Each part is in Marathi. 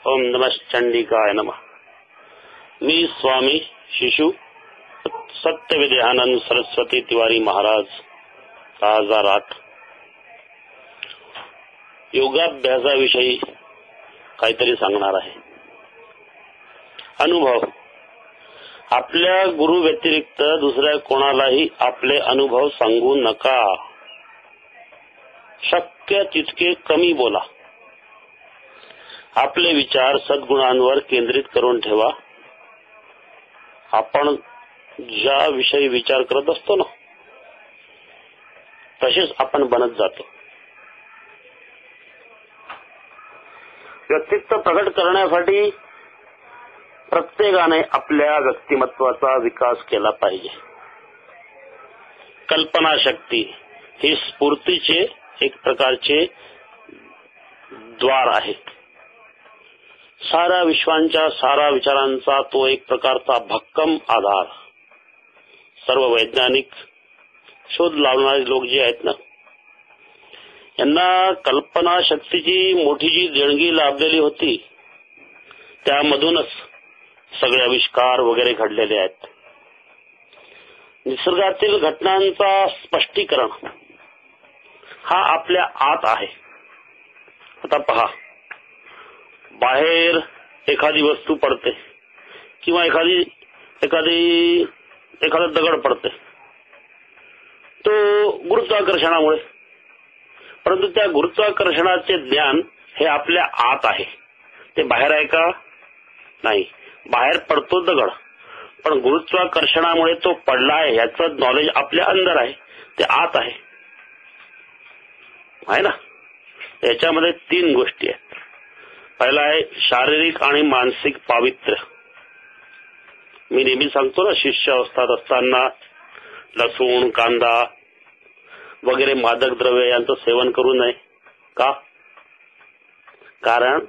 ओम नमः चंडिकाय नमः। मी स्वामी शिशु सत्यविद्यानंद सरस्वती तिवारी महाराज 2008 योगाभ्यासाविषयी काहीतरी सांगणार आहे। अनुभव आपल्या गुरु व्यतिरिक्त दुसऱ्या कोणालाही आपले अनुभव सांगू नका। शक्य तितके कमी बोला। आपले विचार सद्गुणांवर केंद्रित करून ठेवा। आपण ज्या विषयी विचार करत असतो ना तसेच आपण बनत जातो। व्यक्तित्व प्रकट करण्यासाठी प्रत्येकाने आपल्या व्यक्तिमत्वाचा विकास केला पाहिजे। कल्पना शक्ती ही स्फूर्तीचे एक प्रकारचे द्वार आहे। सारा विश्वांच्या सारा विचारांचा तो एक प्रकारचा भक्कम आधार। सर्व वैज्ञानिक शोध लावणारे लोक जे आहेत ना यांना कल्पना शक्तीची मोठी जी देणगी लाभलेली होती त्यामधूनच सगळे आविष्कार वगैरे घडलेले आहेत। निसर्गातील घटनांचा स्पष्टीकरण हा आपल्या आत आहे। आता पहा, बाहेर एखादी वस्तू पडते किंवा एखादा दगड पडते तो गुरुत्वाकर्षणामुळे, परंतु त्या गुरुत्वाकर्षणाचे ज्ञान हे आपल्या आत आहे। ते बाहेर आहे का? नाही। बाहेर पडतो दगड पण गुरुत्वाकर्षणामुळे तो पडला आहे याचं नॉलेज आपल्या अंदर आहे, ते आत आहे ना। याच्यामध्ये 3 गोष्टी आहेत। पहिला आहे शारीरिक आणि मानसिक पावित्र्य। मी नेहमी सांगतो ना, शिष्य अवस्थेत असताना लसूण कांदा वगैरे मादक द्रव्य यांचं सेवन करू नये का? कारण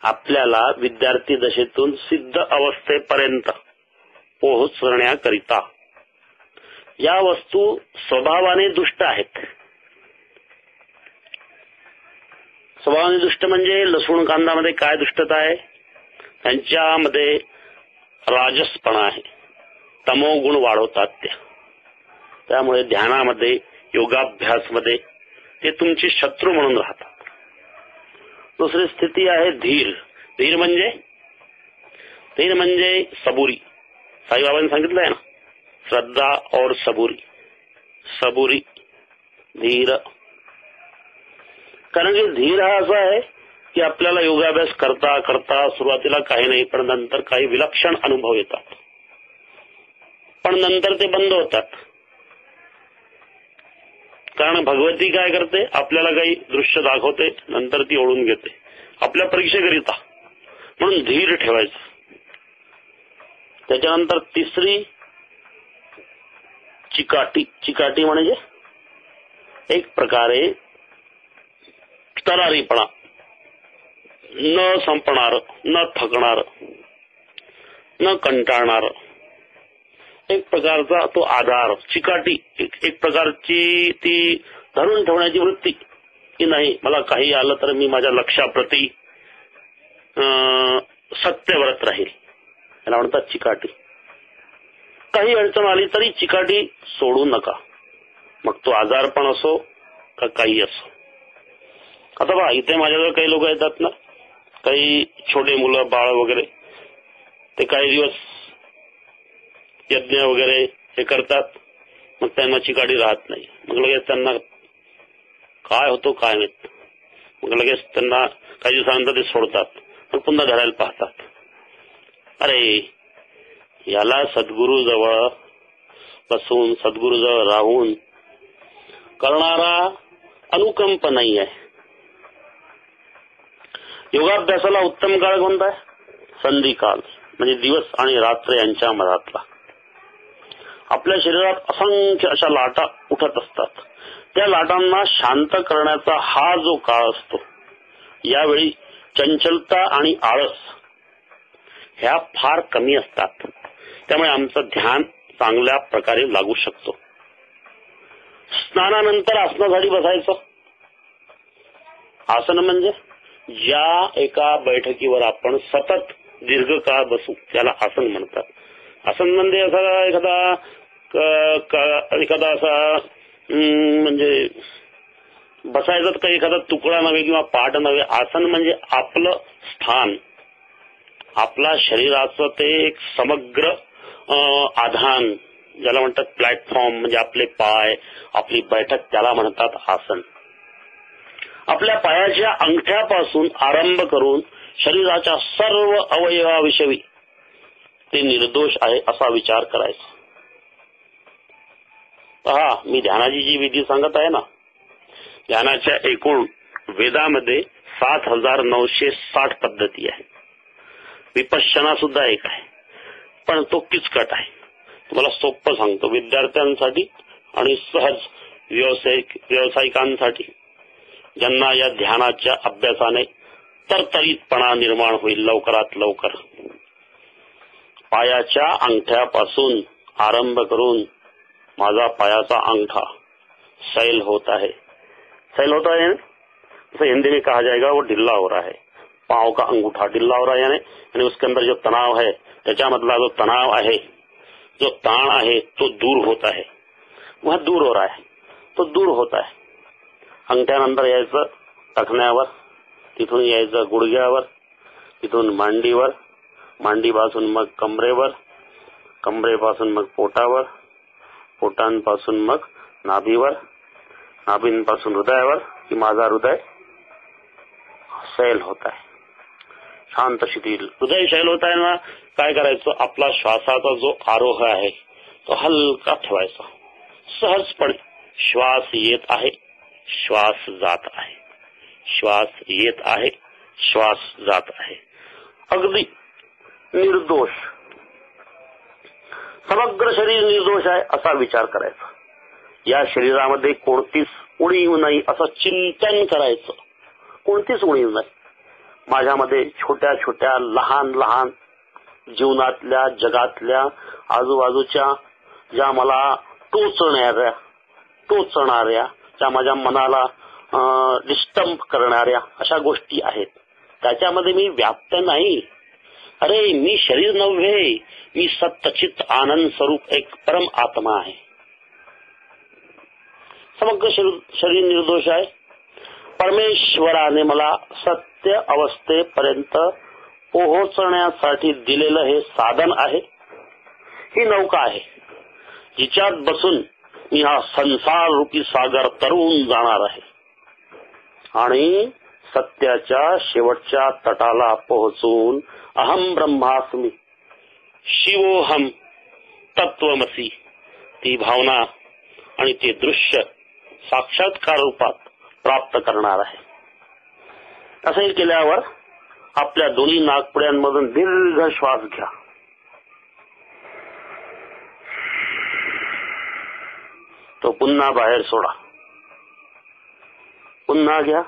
आपल्याला विद्यार्थी दशेतून सिद्ध अवस्थेपर्यंत पोहोचण्याकरिता या वस्तू स्वभावाने दुष्ट आहेत। स्वभावाने दुष्ट म्हणजे लसूण कांदामध्ये काय दुष्टता आहे? त्यांच्यामध्ये राजसपणा आहे, तमोगुण वाढवतात त्यामुळे ध्यानामध्ये योगाभ्यासमध्ये ते तुमचे शत्रू म्हणून राहतात। दुसरी स्थिती आहे धीर। धीर म्हणजे सबुरी। साईबाबांनी सांगितलं आहे ना, श्रद्धा और सबुरी धीर। कारण की धीर हा असा आहे की आपल्याला योगाभ्यास करता करता सुरुवातीला काही नाही, पण नंतर काही विलक्षण अनुभव येतात, पण नंतर ते बंद होतात। कारण भगवती काय करते, आपल्याला काही दृश्य दाखवते, नंतर ती ओढून घेते आपल्या परीक्षेकरिता, म्हणून धीर ठेवायचं। त्याच्यानंतर तिसरी चिकाटी म्हणजे एक प्रकारे तरारीपणा, न संपणार, न थकणार, न कंटाळणार, एक प्रकारचा तो आधार। चिकाटी एक प्रकारची ती धरून ठेवण्याची वृत्ती की नाही, मला काही आलं तर मी माझ्या लक्ष्याप्रती सत्यव्रत राहील, याला म्हणतात चिकाटी। काही अडचण आली तरी चिकाटी सोडू नका, मग तो आजारपण असो का काही असो। आता बघा, इथे माझ्याजवळ काही लोक येतात ना, काही छोटे मुलं बाळ वगैरे, ते काही दिवस यज्ञ वगैरे हे करतात, मग त्यांना चिकाटी राहत नाही, मग लगेच त्यांना काय होतो काय माहित, मग लगेच त्यांना काही दिवसानंतर ते सोडतात, मग पुन्हा धरायला पाहतात। अरे याला सद्गुरु जवळ बसून सद्गुरु जवळ राहून करणारा अनुकंप नाही आहे। योगाभ्यासाला उत्तम काळ कोणता आहे? संधिकाल, म्हणजे दिवस आणि रात्र यांच्या मधातला। आपल्या शरीरात असंख्य अशा लाटा उठत असतात, त्या लाटांना शांत करण्याचा हा जो काळ असतो, यावेळी चंचलता आणि आळस ह्या फार कमी असतात, त्यामुळे आमचं ध्यान चांगल्या प्रकारे लागू शकतो। स्नानानंतर आसनासाठी बसायचं। आसन म्हणजे ज्या एका बैठकीवर आपण सतत दीर्घकाळ बसू त्याला आसन म्हणतात. आसन म्हणजे असा एखादा असा म्हणजे बसायचं काही एखादा तुकडा नव्हे किंवा पाठ नव्हे. आसन म्हणजे आपलं स्थान, आपला शरीराचं ते एक समग्र आधान ज्याला म्हणतात प्लॅटफॉर्म, म्हणजे आपले पाय, आपली बैठक त्याला म्हणतात आसन. आपल्या पायाच्या अंगठ्यापासून आरंभ करून शरीराच्या सर्व अवयवाविषयी ते निर्दोष आहे असा विचार करायचा. पहा, मी ध्यानाची जी विधी सांगत आहे ना, ध्यानाच्या एकूण वेदामध्ये 7960 पद्धती आहे. विपश्यना सुद्धा एक आहे, पण तो किचकट आहे. तुम्हाला सोपं सांगतो विद्यार्थ्यांसाठी आणि सहज व्यावसायिकांसाठी, ज्यांना या ध्यानाच्या अभ्यासाने तरतरीतपणा निर्माण होईल लवकरात लवकर. पायाच्या अंगठ्यापासून आरंभ करून माझा पायाचा अंगठा सैल होता है. सैल होता है जैसे हिंदी में कहा जाएगा वो ढिल्ला हो रहा है. पाँव का अंगूठा ढिल्ला हो रहा है यानी उसके अंदर जो तनाव है, त्याच्यामधला जो तणाव आहे, जो ताण आहे तो दूर होता है. वह दूर हो रहा है, तो दूर होता है. अंगठ्यानंतर यायचं टखण्यावर, तिथून यायचं गुडघ्यावर, तिथून मांडीवर, मांडीपासून मग कमरेवर, कमरेपासून मग पोटावर, पोटांपासून मग नाभीवर, नाभींपासून हृदयावर, की माझा हृदय सैल होत आहे, शांत शिथिल. हृदय शैल होत आहे ना, काय करायचं, आपला श्वासाचा जो आरोह आहे तो हलका ठेवायचा. सहजपणे श्वास येत आहे, श्वास जात आहे, श्वास येत आहे, श्वास जात आहे. अगदी निर्दोष, समग्र शरीर निर्दोष आहे असा विचार करायचा. या शरीरामध्ये कोणतीच उणीव नाही असं चिंतन करायचं. कोणतीच उणीव नाही. माझ्यामध्ये छोट्या छोट्या लहान लहान जीवनातल्या, जगातल्या, आजूबाजूच्या ज्या मला टोचणाऱ्या, ज्या माझ्या मनाला डिस्टर्ब करणाऱ्या अशा गोष्टी आहेत, त्याच्यामध्ये मी व्याप्त नाही. अरे मी शरीर नव्हे, मी सत्चित आनंद स्वरूप एक परम आत्मा आहे. समग्र शरीर निर्दोष आहे. परमेश्वराने मला सत्य अवस्थेपर्यंत पोहोचण्यासाठी दिलेलं हे साधन आहे. ही नौका आहे जिच्यात बसून मी हा संसार रूपी सागर तरून जाणार आहे आणि सत्याच्या शेवटच्या तटाला पोहोचून अहम ब्रह्मास्मी शिवोहम तत्वमसी ती भावना आणि ते दृश्य साक्षात्कार रूपात प्राप्त करणार आहे. असे केल्यावर आपल्या दोन्ही नाकपुड्यांमधून दीर्घ श्वास घ्या. तो पुन्हा बाहेर सोडा. पुन्हा घ्या,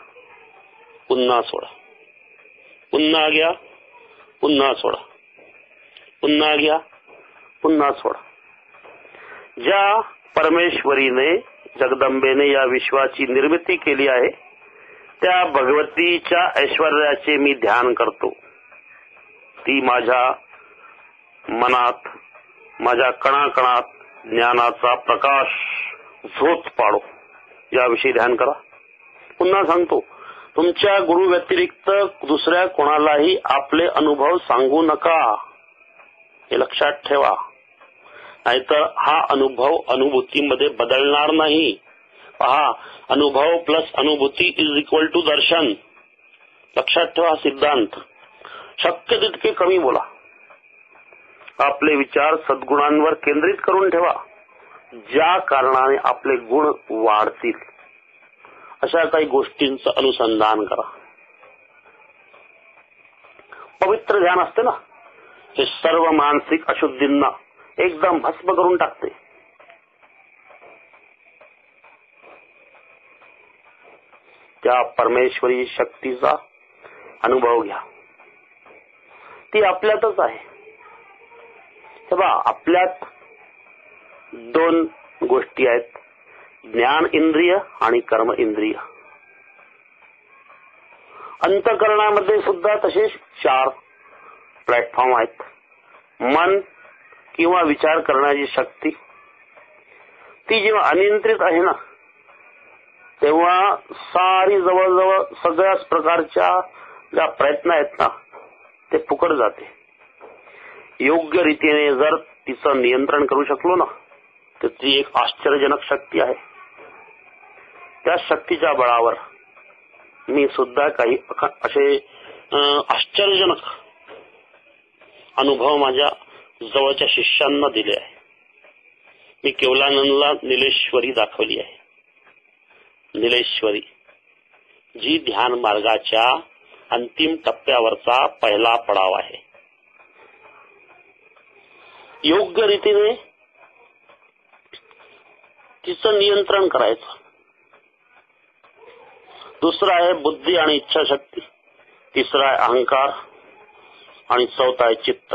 पुन्हा सोडा. पुन्हा घ्या, पुन्हा सोडा. पुन्हा घ्या, पुन्हा सोडा. ज्या परमेश्वरीने, जगदंबेने या विश्वाची निर्मिती केली आहे त्या भगवतीच्या ऐश्वर्याचे मी ध्यान करतो. ती माझ्या मनात, माझ्या कणाकणात ज्ञानाचा प्रकाश झोत पाडो. याविषयी ध्यान करा. पुन्हा सांगतो, तुमच्या गुरु व्यतिरिक्त दुसऱ्या कोणालाही आपले अनुभव सांगू नका. हे लक्षात ठेवा. नाहीतर हा अनुभव अनुभूतीमध्ये बदलणार नाही. पहा, अनुभव प्लस अनुभूती इज इक्वल टू दर्शन. लक्षात ठेवा सिद्धांत. शक्य तितके कमी बोला. आपले विचार सद्गुणांवर केंद्रित करून ठेवा, ज्या कारणाने आपले गुण वाढतील अशा काही गोष्टींचं अनुसंधान करा. पवित्र ध्यान असते ना, हे सर्व मानसिक अशुद्धींना एकदम भस्म करून टाकते. त्या परमेश्वरी शक्तीचा अनुभव घ्या. ती आपल्यातच आहे. तेव्हा आपल्यात दोन गोष्टी आहेत, ज्ञान इंद्रिय आणि कर्म इंद्रिय. अंतःकरणामध्ये सुद्धा तसे 4 प्लॅटफॉर्म आहेत. मन किंवा विचार करण्याची शक्ती, ती जेव्हा अनियंत्रित आहे ना, तेव्हा सारी जवळजवळ सगळ्याच प्रकारच्या ज्या प्रयत्न आहेत ना, ते फुकट जाते. योग्य रीतीने जर तिचं नियंत्रण करू शकलो ना, तर ती एक आश्चर्यजनक शक्ती आहे. त्या शक्तीच्या बळावर मी सुद्धा काही असे आश्चर्यजनक अनुभव माझ्या जवळच्या शिष्यांना दिले आहे. मी केवलानंदला निलेश्वरी दाखवली आहे. निलेश्वरी जी ध्यान मार्गाच्या अंतिम टप्प्यावरचा पहिला पडाव आहे. योग्य रीतीने तिचं नियंत्रण करायचं. दुसरा आहे बुद्धी आणि इच्छाशक्ती, तिसरा आहे अहंकार आणि चौथा आहे चित्त.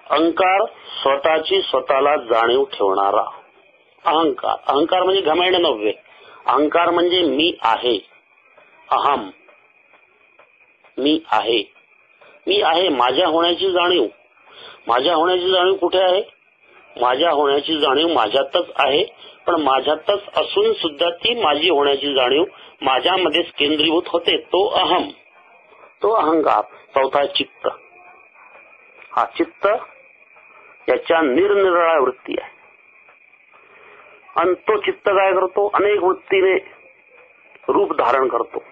अहंकार स्वतःची स्वतःला जाणीव ठेवणारा अहंकार. अहंकार म्हणजे घमंड नव्हे. अहंकार म्हणजे मी आहे, अहम, मी आहे. मी आहे, माझ्या होण्याची जाणीव. माझ्या होण्याची जाणीव कुठे आहे? माझ्या होण्याची जाणीव माझ्यातच आहे, पण माझ्यातच असून सुद्धा ती माझी होण्याची जाणीव माझ्यामध्येच केंद्रीभूत होते. तो अहम, तो अहंकार. चौथा चित्त. हा चित्त याच्या निरनिराळ्या वृत्ती आहे. आणि तो चित्त काय करतो? अनेक वृत्तीने रूप धारण करतो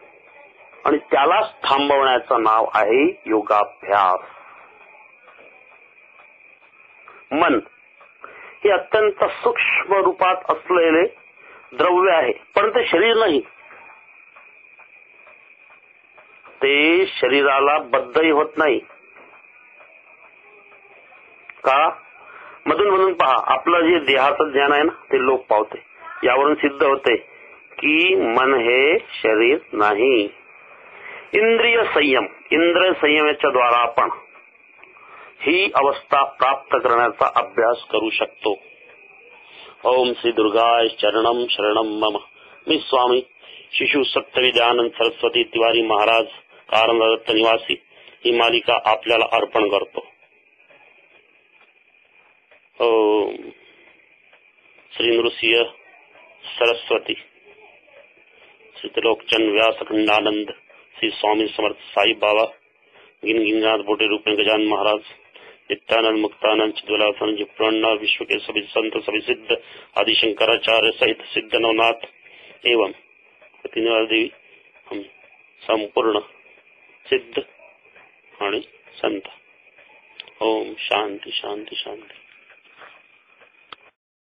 आणि त्यालाच थांबवण्याचं नाव आहे योगाभ्यास. मन हे अत्यंत सूक्ष्म रूपात असलेले द्रव्य आहे, पण ते शरीर नाही. ते शरीराला बद्धही होत नाही. का? मधून मधून पहा, आपलं जे देहाचं ज्ञान आहे ना, ते लोप पावते. यावरून सिद्ध होते की मन हे शरीर नाही. इंद्रिय संयम, इंद्रिय संयमाच्या द्वारा आपण ही अवस्था प्राप्त करण्याचा अभ्यास करू शकतो. ओम श्री दुर्गाय चरणम शरणम मम. मी स्वामी शिशु सत्यविद्यानंद सरस्वती तिवारी महाराज, कारंजा निवासी, ही मालिका आपल्याला अर्पण करतो. ओम श्री नृसिंह सरस्वती, श्री त्रिलोकचंद व्यासखंडानंद, श्री स्वामी समर्थ साई बाबा, गिनगिनाथ बोटे रूप गजान महाराज, नित्यानंद मुक्तानंद चिद्वलासन जिप्रणा, विश्व के सभी संत सभी सिद्ध आदि शंकराचार्य सहित सिद्ध नवनाथ एवं देवी हम संपूर्ण सिद्ध आणि संत. ओम शांति शांति शांति.